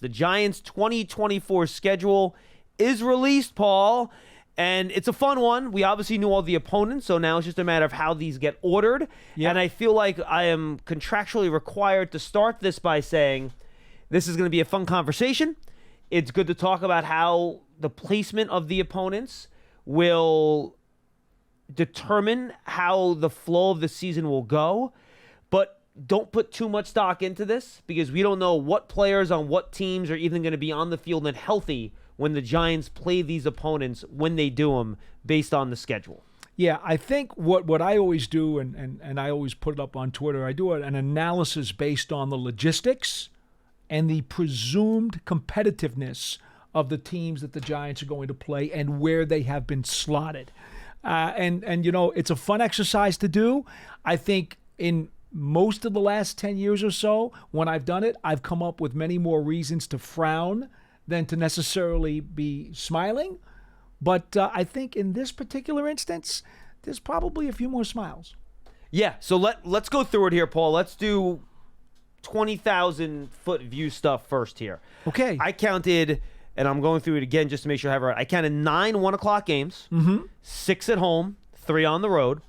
The Giants' 2024 schedule is released, Paul, and it's a fun one. We obviously knew all the opponents, so now it's just a matter of how these get ordered. Yep. And I feel like I am contractually required to start this by saying this is going to be a fun conversation. It's good to talk about how the placement of the opponents will determine how the flow of the season will go, but don't put too much stock into this because we don't know what players on what teams are even going to be on the field and healthy when the Giants play these opponents when they do them based on the schedule. Yeah, I think what I always do, and I always put it up on Twitter, I do an analysis based on the logistics and the presumed competitiveness of the teams that the Giants are going to play and where they have been slotted. And you know, it's a fun exercise to do. I think in most of the last 10 years or so, when I've done it, I've come up with many more reasons to frown than to necessarily be smiling. But I think in this particular instance, there's probably a few more smiles. Yeah, so let's go through it here, Paul. Let's do 20,000-foot view stuff first here. Okay. I counted, and I'm going through it again just to make sure I have it right. I counted 9 1 o'clock games, 6 at home, 3 on the road.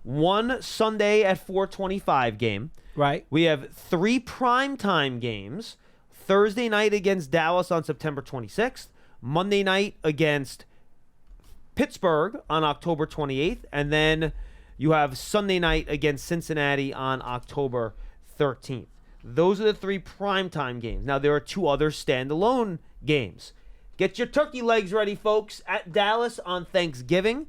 1 Sunday at 4:25 game. Right. We have 3 primetime games. Thursday night against Dallas on September 26th. Monday night against Pittsburgh on October 28th. And then you have Sunday night against Cincinnati on October 13th. Those are the 3 primetime games. Now, there are 2 other standalone games. Get your turkey legs ready, folks, at Dallas on Thanksgiving.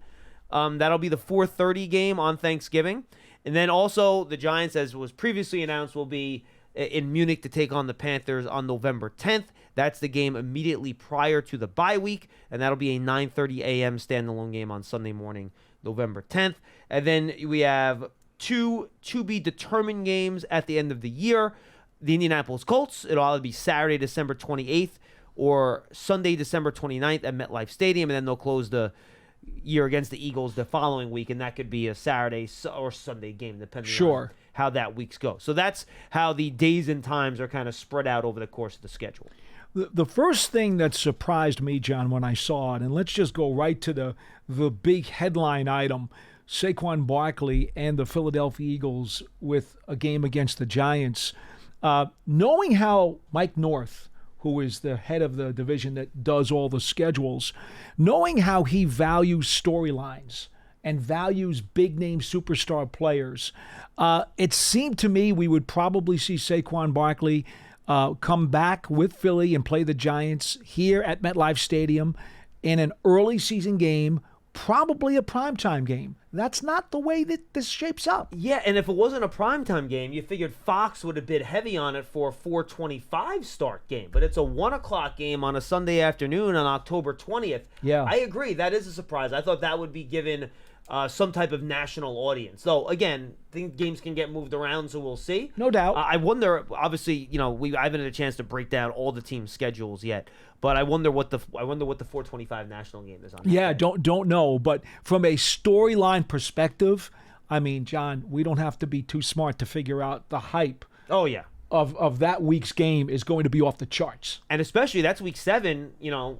That'll be the 4:30 game on Thanksgiving. And then also the Giants, as was previously announced, will be in Munich to take on the Panthers on November 10th. That's the game immediately prior to the bye week, and that'll be a 9:30 a.m. standalone game on Sunday morning, November 10th. And then we have 2 to-be-determined games at the end of the year. The Indianapolis Colts, it'll either be Saturday, December 28th, or Sunday, December 29th at MetLife Stadium, and then they'll close the year against the Eagles the following week, and that could be a Saturday or Sunday game, depending on how that week's go. So that's how the days and times are kind of spread out over the course of the schedule. The first thing that surprised me, John, when I saw it, and let's just go right to the big headline item, Saquon Barkley and the Philadelphia Eagles with a game against the Giants. Knowing how Mike North, who is the head of the division that does all the schedules, knowing how he values storylines and values big-name superstar players, it seemed to me we would probably see Saquon Barkley come back with Philly and play the Giants here at MetLife Stadium in an early season game, probably a primetime game. That's not the way that this shapes up. Yeah, and if it wasn't a primetime game, you figured Fox would have bid heavy on it for a 4:25 start game. But it's a 1 o'clock game on a Sunday afternoon on October 20th. Yeah. I agree. That is a surprise. I thought that would be given some type of national audience. Though, again, I think games can get moved around, so we'll see. No doubt. I wonder, obviously, you know, I haven't had a chance to break down all the team schedules yet, but I wonder what the 4:25 national game is on. Yeah, don't know. But from a storyline perspective, I mean, John, we don't have to be too smart to figure out the hype. Oh, yeah. Of that week's game is going to be off the charts. And especially that's week 7, you know,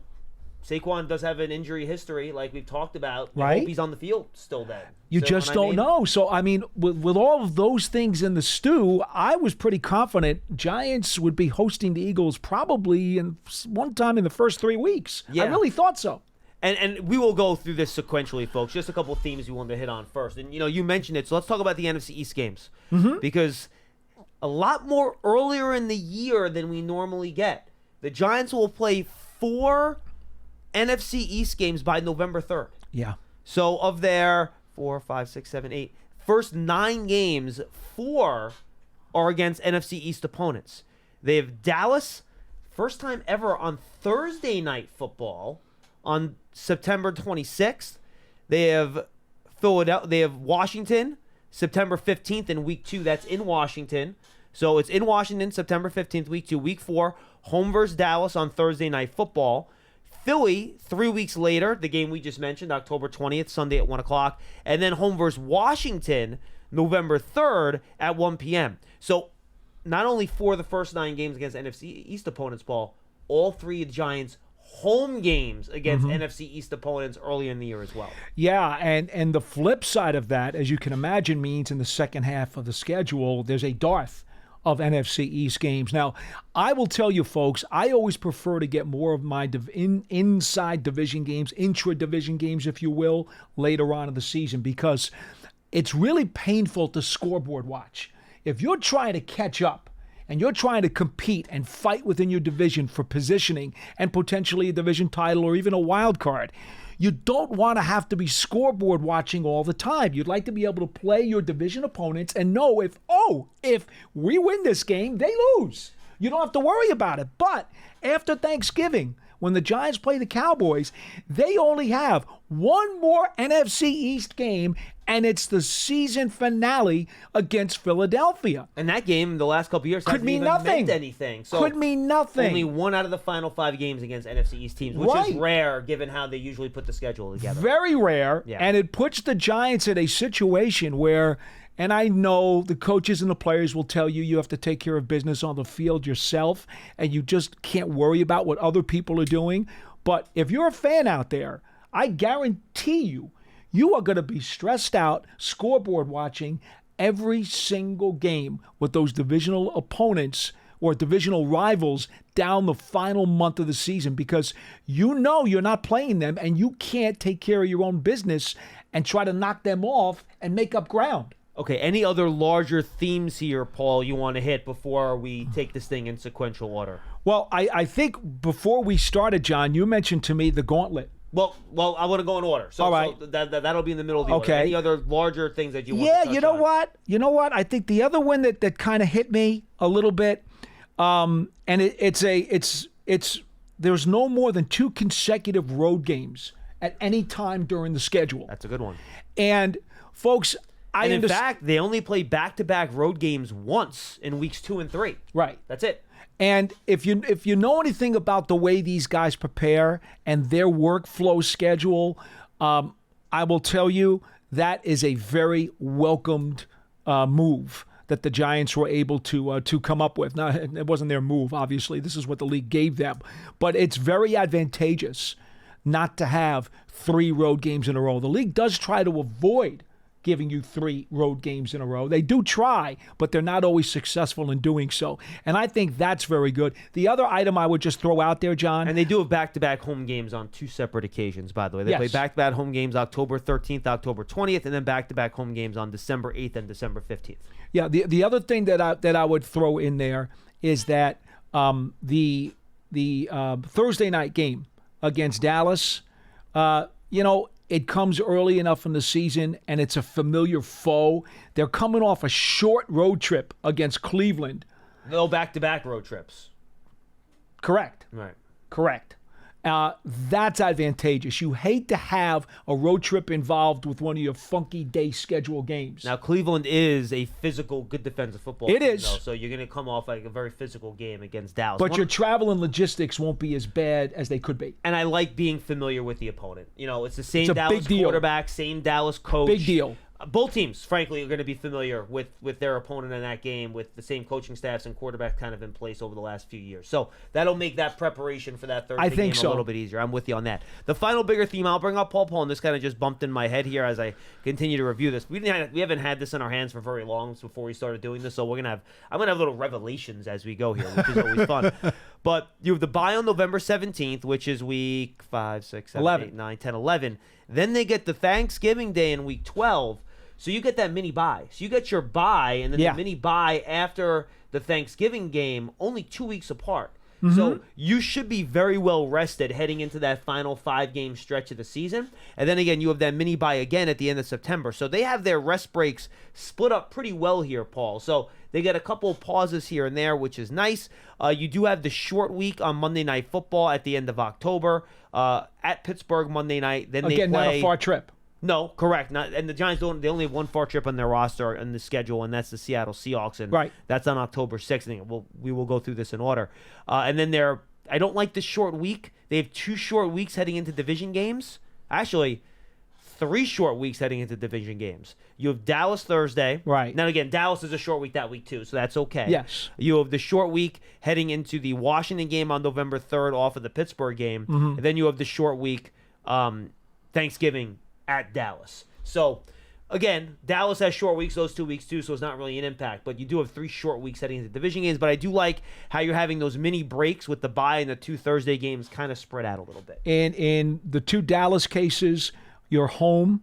Saquon does have an injury history, like we've talked about. Right. I hope he's on the field still then. You just don't know. So, I mean, with all of those things in the stew, I was pretty confident Giants would be hosting the Eagles probably one time in the first 3 weeks. Yeah. I really thought so. And we will go through this sequentially, folks. Just a couple of themes we wanted to hit on first. And, you know, you mentioned it, so let's talk about the NFC East games. Because a lot more earlier in the year than we normally get. The Giants will play 4 NFC East games by November 3rd. Yeah. So of their 4, 5, 6, 7, 8, first 9 games, 4 are against NFC East opponents. They have Dallas, first time ever on Thursday night football on September 26th. They have Philadelphia. They have Washington, September 15th in week 2. That's in Washington. So it's in Washington, September 15th, week 2. Week 4, home versus Dallas on Thursday night football. Philly, 3 weeks later, the game we just mentioned, October 20th, Sunday at 1 o'clock. And then home versus Washington, November 3rd at 1 p.m. So not only for the first 9 games against NFC East opponents, Paul, all three of the Giants' home games against NFC East opponents early in the year as well. Yeah, and the flip side of that, as you can imagine, means in the second half of the schedule, there's a dearth of NFC East games. Now, I will tell you, folks, I always prefer to get more of my inside division games, intra-division games, if you will, later on in the season, because it's really painful to scoreboard watch. If you're trying to catch up and you're trying to compete and fight within your division for positioning and potentially a division title or even a wild card, you don't want to have to be scoreboard watching all the time. You'd like to be able to play your division opponents and know if we win this game, they lose. You don't have to worry about it. But after Thanksgiving, when the Giants play the Cowboys, they only have one more NFC East game, and it's the season finale against Philadelphia. And that game, the last couple of years, could mean even nothing. Meant anything. So could mean nothing. Only one out of the final 5 games against NFC East teams, which is rare given how they usually put the schedule together. Very rare, yeah. And it puts the Giants in a situation where, and I know the coaches and the players will tell you have to take care of business on the field yourself, and you just can't worry about what other people are doing. But if you're a fan out there, I guarantee you are going to be stressed out scoreboard watching every single game with those divisional opponents or divisional rivals down the final month of the season, because you know you're not playing them and you can't take care of your own business and try to knock them off and make up ground. Okay, any other larger themes here, Paul, you want to hit before we take this thing in sequential order? Well, I think before we started, John, you mentioned to me the gauntlet. Well, I want to go in order. So, all right. So that'll be in the middle of the order. Any other larger things that you want to touch on? You know what? I think the other one that kind of hit me a little bit, and it's there's no more than 2 consecutive road games at any time during the schedule. That's a good one. And folks, in fact, they only play back-to-back road games once in weeks 2 and 3. Right. That's it. And if you know anything about the way these guys prepare and their workflow schedule, I will tell you that is a very welcomed move that the Giants were able to come up with. Now, it wasn't their move, obviously. This is what the league gave them. But it's very advantageous not to have 3 road games in a row. The league does try to avoid giving you 3 road games in a row. They do try, but they're not always successful in doing so. And I think that's very good. The other item I would just throw out there, John. And they do have back-to-back home games on 2 separate occasions, by the way. They play back-to-back home games October 13th, October 20th, and then back-to-back home games on December 8th and December 15th. Yeah, the other thing that I would throw in there is that the Thursday night game against Dallas, it comes early enough in the season, and it's a familiar foe. They're coming off a short road trip against Cleveland. No back-to-back road trips. Correct. Right. Correct. That's advantageous. You hate to have a road trip involved with one of your funky day schedule games. Now, Cleveland is a physical, good defensive football team. It is. Though, so you're going to come off like a very physical game against Dallas. But your travel and logistics won't be as bad as they could be. And I like being familiar with the opponent. It's the same Dallas quarterback, same Dallas coach. Big deal. Both teams, frankly, are going to be familiar with their opponent in that game with the same coaching staffs and quarterback kind of in place over the last few years. So that'll make that prepreparation for that Thursday game a little bit easier. I'm with you on that. The final bigger theme I'll bring up, Paul, and this kind of just bumped in my head here as I continue to review this. We haven't had this in our hands for very long before we started doing this, so I'm gonna have little revelations as we go here, which is always fun. But you have the bye on November 17th, which is week 5, 6, 7, 11. 8, 9, 10, 11. Then they get the Thanksgiving Day in week 12. So you get that mini bye. So you get your bye and then the mini bye after the Thanksgiving game, only 2 weeks apart. Mm-hmm. So you should be very well rested heading into that final 5-game stretch of the season. And then again, you have that mini bye again at the end of September. So they have their rest breaks split up pretty well here, Paul. So they get a couple of pauses here and there, which is nice. You do have the short week on Monday Night Football at the end of October at Pittsburgh Monday night. Then again, they play, not a far trip. No, correct. And the Giants they only have one far trip on their roster in the schedule, and that's the Seattle Seahawks, and that's on October 6th. I think we will go through this in order. And then I don't like this short week. They have 2 short weeks heading into division games. Actually, 3 short weeks heading into division games. You have Dallas Thursday. Right. Now, again, Dallas is a short week that week, too, so that's okay. Yes. You have the short week heading into the Washington game on November 3rd off of the Pittsburgh game. And then you have the short week Thanksgiving at Dallas. So, again, Dallas has short weeks those 2 weeks, too, so it's not really an impact. But you do have 3 short weeks heading into division games. But I do like how you're having those mini breaks with the bye and the 2 Thursday games kind of spread out a little bit. And in the 2 Dallas cases, you're home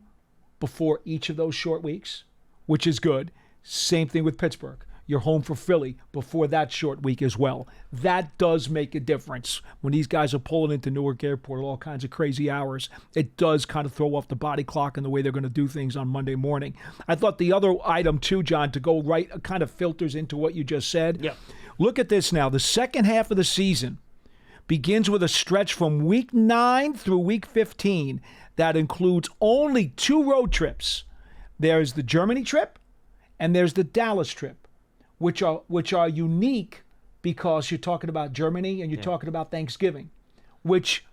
before each of those short weeks, which is good. Same thing with Pittsburgh. You're home for Philly before that short week as well. That does make a difference. When these guys are pulling into Newark Airport at all kinds of crazy hours, it does kind of throw off the body clock and the way they're going to do things on Monday morning. I thought the other item too, John, to go right, kind of filters into what you just said. Yeah. Look at this now. The second half of the season begins with a stretch from week 9 through week 15 that includes only 2 road trips. There's the Germany trip and there's the Dallas trip, which are unique because you're talking about Germany and you're talking about Thanksgiving, which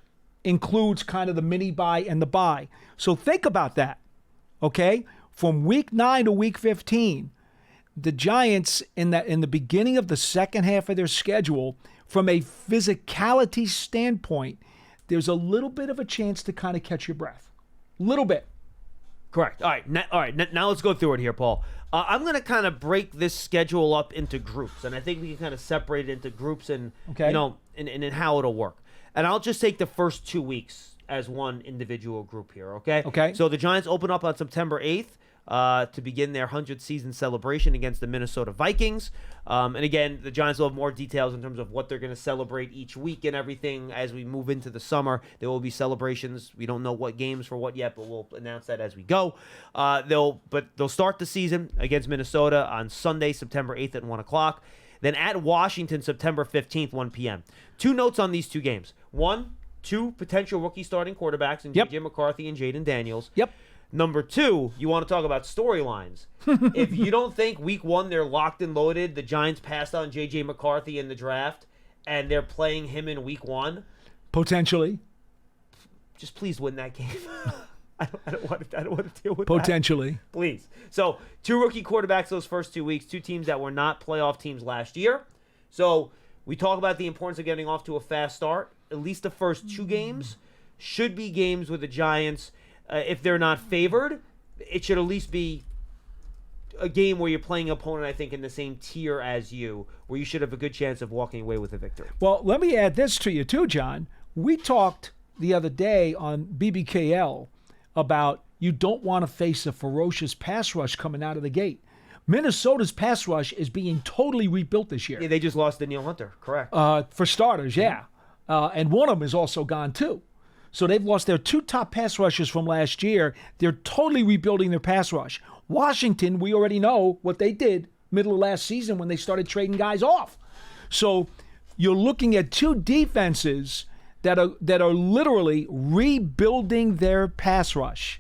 includes kind of the mini bye and the bye. So think about that, okay? From week 9 to week 15, the Giants in the beginning of the second half of their schedule, from a physicality standpoint, there's a little bit of a chance to kind of catch your breath. Little bit. Correct. All right. Now let's go through it here, Paul. I'm going to kind of break this schedule up into groups, and I think we can kind of separate it into groups and and how it'll work. And I'll just take the first 2 weeks as one individual group here. Okay. Okay. So the Giants open up on September 8th. To begin their 100th season celebration against the Minnesota Vikings. And again, the Giants will have more details in terms of what they're going to celebrate each week and everything as we move into the summer. There will be celebrations. We don't know what games for what yet, but we'll announce that as we go. They'll start the season against Minnesota on Sunday, September 8th at 1 o'clock. Then at Washington, September 15th, 1 p.m. 2 notes on these 2 games. 1, 2 potential rookie starting quarterbacks in J.J. McCarthy and Jaden Daniels. Yep. Number 2, you want to talk about storylines. If you don't think week 1 they're locked and loaded, the Giants passed on J.J. McCarthy in the draft, and they're playing him in week 1. Potentially. Just please win that game. I don't want to deal with Potentially. that. Please. So 2 rookie quarterbacks those first 2 weeks, 2 teams that were not playoff teams last year. So we talk about the importance of getting off to a fast start. At least the first 2 games should be games with the Giants. If they're not favored, it should at least be a game where you're playing an opponent, I think, in the same tier as you, where you should have a good chance of walking away with a victory. Well, let me add this to you too, John. We talked the other day on BBKL about you don't want to face a ferocious pass rush coming out of the gate. Minnesota's pass rush is being totally rebuilt this year. Yeah, they just lost Danielle Hunter, correct. For starters, yeah. And one of them is also gone too. So they've lost their 2 top pass rushers from last year. They're totally rebuilding their pass rush. Washington, we already know what they did middle of last season when they started trading guys off. So you're looking at 2 defenses that are literally rebuilding their pass rush.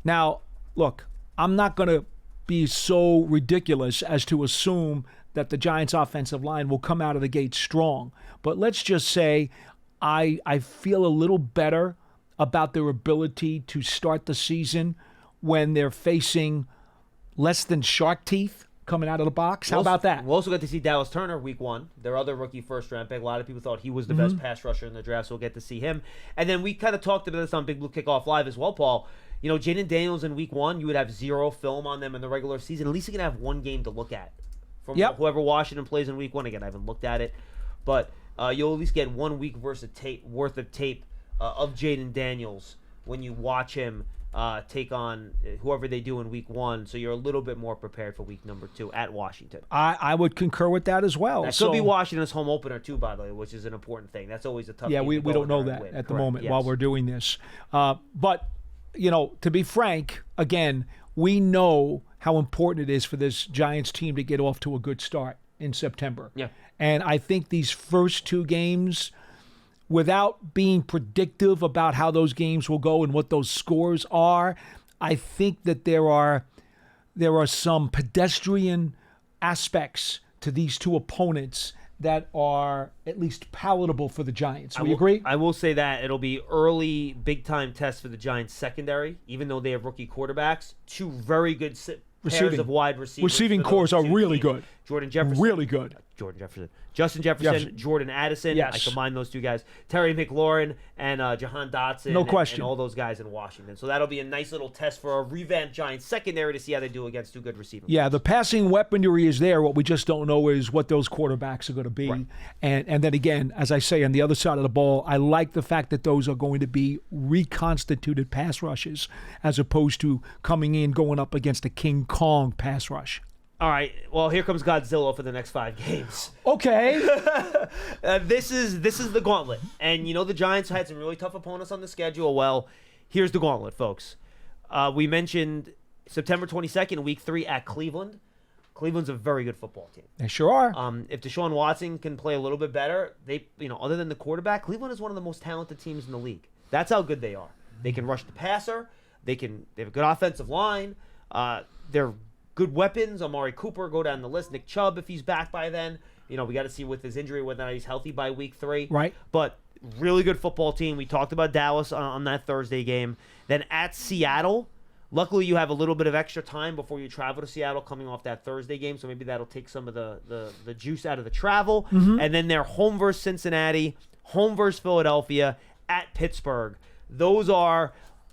Now, look, I'm not going to be so ridiculous as to assume that the Giants' offensive line will come out of the gate strong. But let's just say I feel a little better about their ability to start the season when they're facing less than shark teeth coming out of the box. How about that? We'll also get to see Dallas Turner week 1, their other rookie first-round pick. A lot of people thought he was the best pass rusher in the draft, so we'll get to see him. And then we kind of talked about this on Big Blue Kickoff Live as well, Paul. You know, Jaden Daniels in week 1, you would have 0 film on them in the regular season. At least you can have 1 game to look at from whoever Washington plays in week 1. Again, I haven't looked at it, but you'll at least get 1 week worth of tape of Jaden Daniels when you watch him take on whoever they do in week 1, so you're a little bit more prepared for week number 2 at Washington. I would concur with that as well. That could be Washington's home opener too, by the way, which is an important thing. That's always a tough game. We don't know that at the moment while we're doing this. But, you know, to be frank, again, we know how important it is for this Giants team to get off to a good start in September. Yeah. And I think these first 2 games, without being predictive about how those games will go and what those scores are, I think that there are some pedestrian aspects to these 2 opponents that are at least palatable for the Giants. We agree? I will say that it'll be early, big-time tests for the Giants secondary, even though they have rookie quarterbacks. Two very good pairs of wide receivers. Receiving cores are really teams. good. Justin Jefferson. Yes. Jordan Addison. Yes. I combine those two guys. Terry McLaurin and Jahan Dotson. No question. And all those guys in Washington. So that'll be a nice little test for a revamped Giants secondary to see how they do against two good receivers. Yeah, the passing weaponry is there. What we just don't know is what those quarterbacks are going to be. Right. And then again, as I say, on the other side of the ball, I like the fact that those are going to be reconstituted pass rushes as opposed to coming in going up against a King Kong pass rush. All right. Well, here comes Godzilla for the next 5 games. Okay. This is the gauntlet. And, the Giants had some really tough opponents on the schedule. Well, here's the gauntlet, folks. We mentioned September 22nd, Week 3 at Cleveland. Cleveland's a very good football team. They sure are. If Deshaun Watson can play a little bit better, other than the quarterback, Cleveland is one of the most talented teams in the league. That's how good they are. They can rush the passer. They have a good offensive line. They're good weapons. Amari Cooper, go down the list. Nick Chubb, if he's back by then. We got to see with his injury whether or not he's healthy by Week 3. Right. But really good football team. We talked about Dallas on that Thursday game. Then at Seattle, luckily you have a little bit of extra time before you travel to Seattle coming off that Thursday game, so maybe that'll take some of the juice out of the travel. Mm-hmm. And then they're home versus Cincinnati, home versus Philadelphia, at Pittsburgh. Those are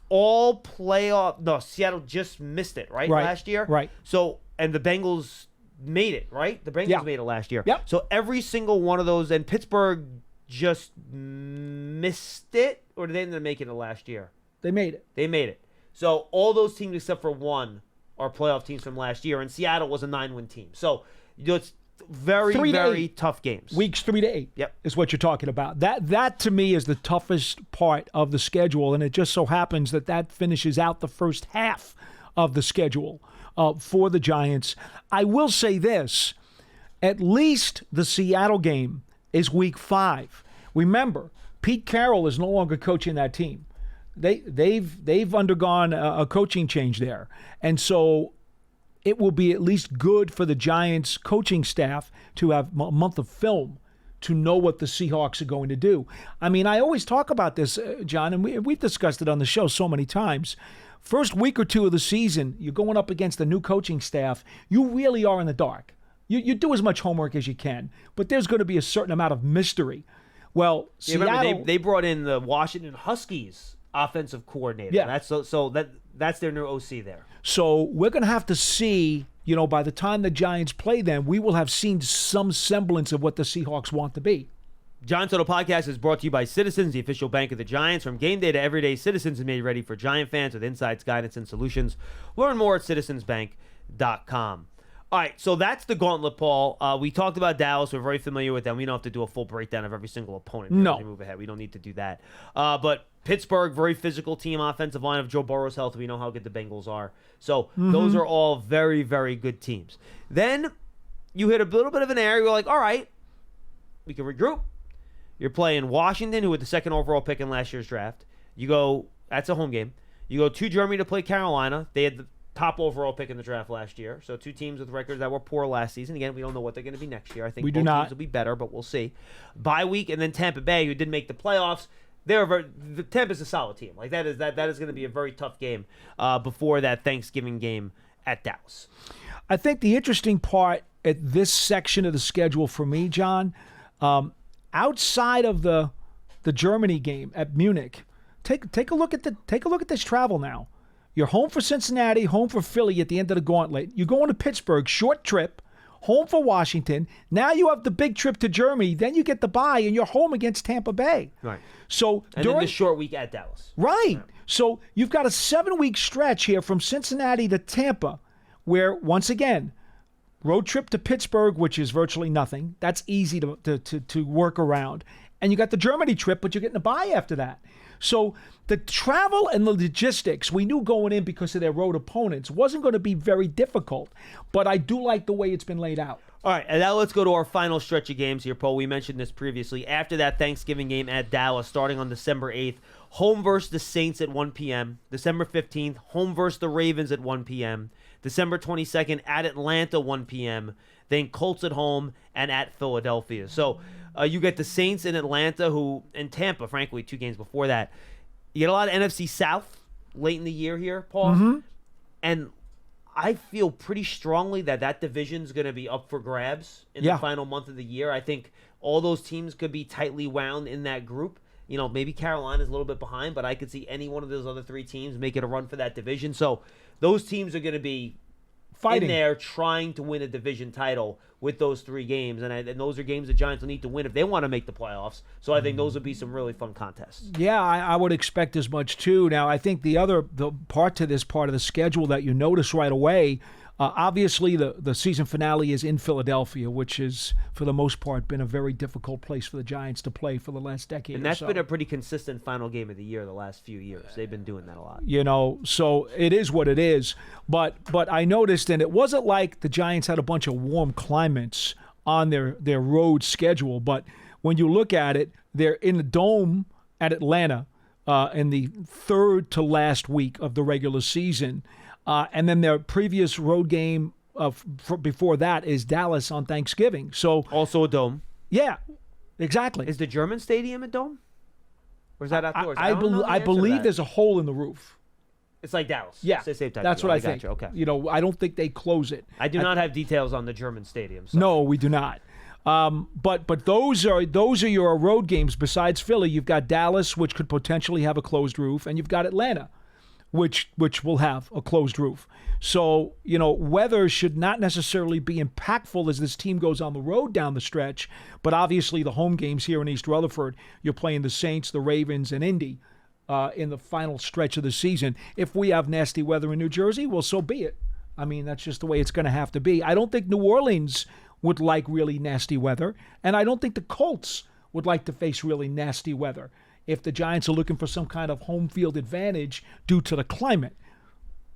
all playoff. No, Seattle just missed it, right? Last year? Right. So, and the Bengals made it, right? The Bengals made it last year. Yep. So every single one of those, and Pittsburgh just missed it, or did they end up making it last year? They made it. They made it. So all those teams except for one are playoff teams from last year, and Seattle was a 9-win team. So it's very tough games. Weeks 3 to 8 Yep. is what you're talking about. That to me is the toughest part of the schedule, and it just so happens that finishes out the first half of the schedule for the Giants. I will say this, at least the Seattle game is Week 5. Remember, Pete Carroll is no longer coaching that team. They've undergone a coaching change there, and so it will be at least good for the Giants coaching staff to have a month of film to know what the Seahawks are going to do. I mean, I always talk about this, John, and we've discussed it on the show so many times. First week or two of the season, you're going up against a new coaching staff. You really are in the dark. You do as much homework as you can, but there's going to be a certain amount of mystery. Well, Seattle, remember they brought in the Washington Huskies offensive coordinator. Yeah. That's their new OC there. So we're going to have to see, by the time the Giants play them, we will have seen some semblance of what the Seahawks want to be. Giants Auto Podcast is brought to you by Citizens, the official bank of the Giants. From game day to everyday, Citizens is made ready for Giant fans with insights, guidance, and solutions. Learn more at citizensbank.com. All right, so that's the gauntlet, Paul. We talked about Dallas. We're very familiar with them. We don't have to do a full breakdown of every single opponent. No. As we move ahead. We don't need to do that. But Pittsburgh, very physical team, offensive line of Joe Burrow's health. We know how good the Bengals are. So those are all very, very good teams. Then you hit a little bit of an area. You're like, all right, we can regroup. You're playing Washington, who had the second overall pick in last year's draft. That's a home game. You go to Germany to play Carolina. They had the top overall pick in the draft last year. So two teams with records that were poor last season. Again, we don't know what they're going to be next year. I think both teams will be better, but we'll see. Bye week, and then Tampa Bay, who didn't make the playoffs. The Tampa's a solid team. Like that is going to be a very tough game before that Thanksgiving game at Dallas. I think the interesting part at this section of the schedule for me, John, outside of the Germany game at Munich, take a look at this travel now. You're home for Cincinnati, home for Philly at the end of the gauntlet. You're going to Pittsburgh, short trip, home for Washington. Now you have the big trip to Germany. Then you get the bye, and you're home against Tampa Bay. Right. So then the short week at Dallas. Right. Yeah. So you've got a 7-week stretch here from Cincinnati to Tampa, where once again, road trip to Pittsburgh, which is virtually nothing. That's easy to work around. And you got the Germany trip, but you're getting a bye after that. So the travel and the logistics, we knew going in because of their road opponents, wasn't going to be very difficult. But I do like the way it's been laid out. All right, and now let's go to our final stretch of games here, Paul. We mentioned this previously. After that Thanksgiving game at Dallas, starting on December 8th, home versus the Saints at 1 p.m. December 15th, home versus the Ravens at 1 p.m. December 22nd at Atlanta, 1 p.m., then Colts at home and at Philadelphia. So you get the Saints in Atlanta, and Tampa, frankly, 2 games before that. You get a lot of NFC South late in the year here, Paul. And I feel pretty strongly that division's going to be up for grabs in the final month of the year. I think all those teams could be tightly wound in that group. Maybe Carolina's a little bit behind, but I could see any one of those other 3 teams making a run for that division. So those teams are going to be fighting in there trying to win a division title with those 3 games. And those are games the Giants will need to win if they want to make the playoffs. So I think those would be some really fun contests. Yeah, I would expect as much too. Now, I think the part to this part of the schedule that you notice right away, obviously the season finale is in Philadelphia, which is, for the most part, been a very difficult place for the Giants to play for the last decade and that's or so. Been a pretty consistent final game of the year the last few years. They've been doing that a lot. So it is what it is. But I noticed, and it wasn't like the Giants had a bunch of warm climates on their road schedule, but when you look at it, they're in the Dome at Atlanta in the 3rd to last week of the regular season. And then their previous road game before that is Dallas on Thanksgiving. So also a dome. Yeah, exactly. Is the German stadium a dome? Or is that outdoors? I believe there's a hole in the roof. It's like Dallas. Yeah, same type that's what I think. You. Okay. I don't think they close it. I do not have details on the German stadium. So. No, we do not. But those are your road games. Besides Philly, you've got Dallas, which could potentially have a closed roof, and you've got Atlanta, which will have a closed roof. So, weather should not necessarily be impactful as this team goes on the road down the stretch, but obviously the home games here in East Rutherford, you're playing the Saints, the Ravens, and Indy in the final stretch of the season. If we have nasty weather in New Jersey, well, so be it. I mean, that's just the way it's going to have to be. I don't think New Orleans would like really nasty weather, and I don't think the Colts would like to face really nasty weather if the Giants are looking for some kind of home field advantage due to the climate.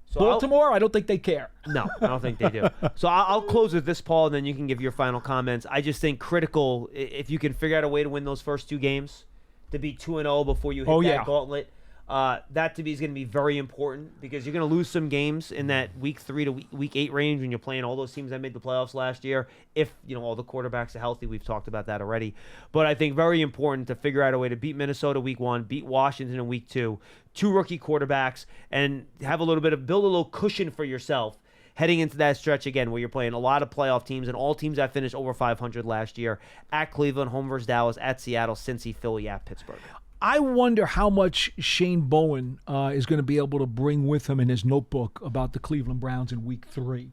So Baltimore, I don't think they care. No, I don't think they do. So I'll close with this, Paul, and then you can give your final comments. I just think critical, if you can figure out a way to win those first 2 games, to be 2-0 before you hit that gauntlet, that to me is going to be very important because you're going to lose some games in that week 3 to week 8 range when you're playing all those teams that made the playoffs last year. If all the quarterbacks are healthy, we've talked about that already. But I think very important to figure out a way to beat Minnesota week 1, beat Washington in week 2, 2 rookie quarterbacks, and have build a little cushion for yourself heading into that stretch again where you're playing a lot of playoff teams and all teams that finished over 500 last year at Cleveland, home versus Dallas, at Seattle, Cincy, Philly, at Pittsburgh. I wonder how much Shane Bowen is going to be able to bring with him in his notebook about the Cleveland Browns in week 3.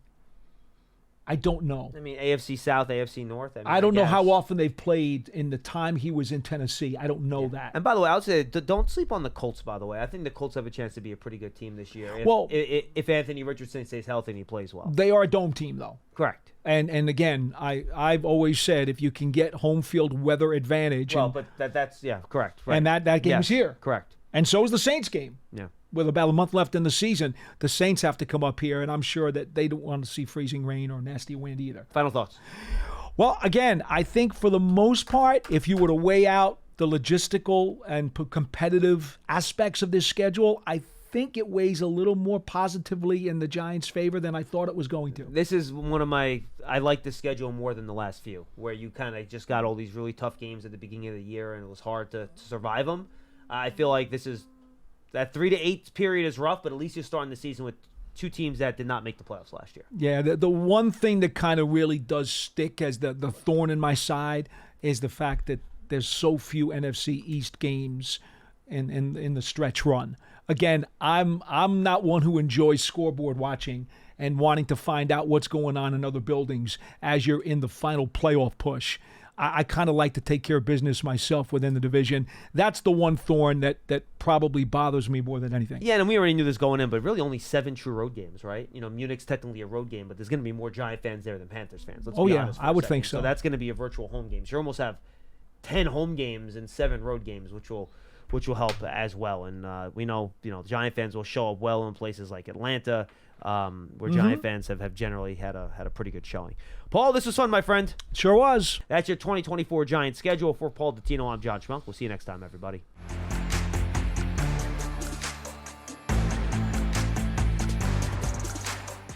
I don't know. I mean, AFC South, AFC North. I don't know how often they've played in the time he was in Tennessee. I don't know that. And by the way, I would say don't sleep on the Colts, by the way. I think the Colts have a chance to be a pretty good team this year if Anthony Richardson stays healthy and he plays well. They are a dome team, though. Correct. And again, I've always said if you can get home field weather advantage. Well, but that's correct. Right. And that game is here. Correct. And so is the Saints game. Yeah. With about a month left in the season, the Saints have to come up here, and I'm sure that they don't want to see freezing rain or nasty wind either. Final thoughts? Well, again, I think for the most part, if you were to weigh out the logistical and competitive aspects of this schedule, I think it weighs a little more positively in the Giants' favor than I thought it was going to. This is I like this schedule more than the last few, where you kind of just got all these really tough games at the beginning of the year, and it was hard to survive them. I feel like this is that 3 to 8 period is rough, but at least you're starting the season with 2 teams that did not make the playoffs last year. Yeah, the one thing that kind of really does stick as the thorn in my side is the fact that there's so few NFC East games in the stretch run. Again, I'm not one who enjoys scoreboard watching and wanting to find out what's going on in other buildings as you're in the final playoff push. I kind of like to take care of business myself within the division. That's the one thorn that probably bothers me more than anything. Yeah, and we already knew this going in, but really only 7 true road games, right? Munich's technically a road game, but there's going to be more Giant fans there than Panthers fans. Let's be honest. I would think so. So that's going to be a virtual home game. So you almost have 10 home games and 7 road games, which will help as well. And we know, Giant fans will show up well in places like Atlanta, where Giant fans have generally had a pretty good showing. Paul, this was fun, my friend. Sure was. That's your 2024 Giant schedule. For Paul Dottino, I'm John Schmeelk. We'll see you next time, everybody.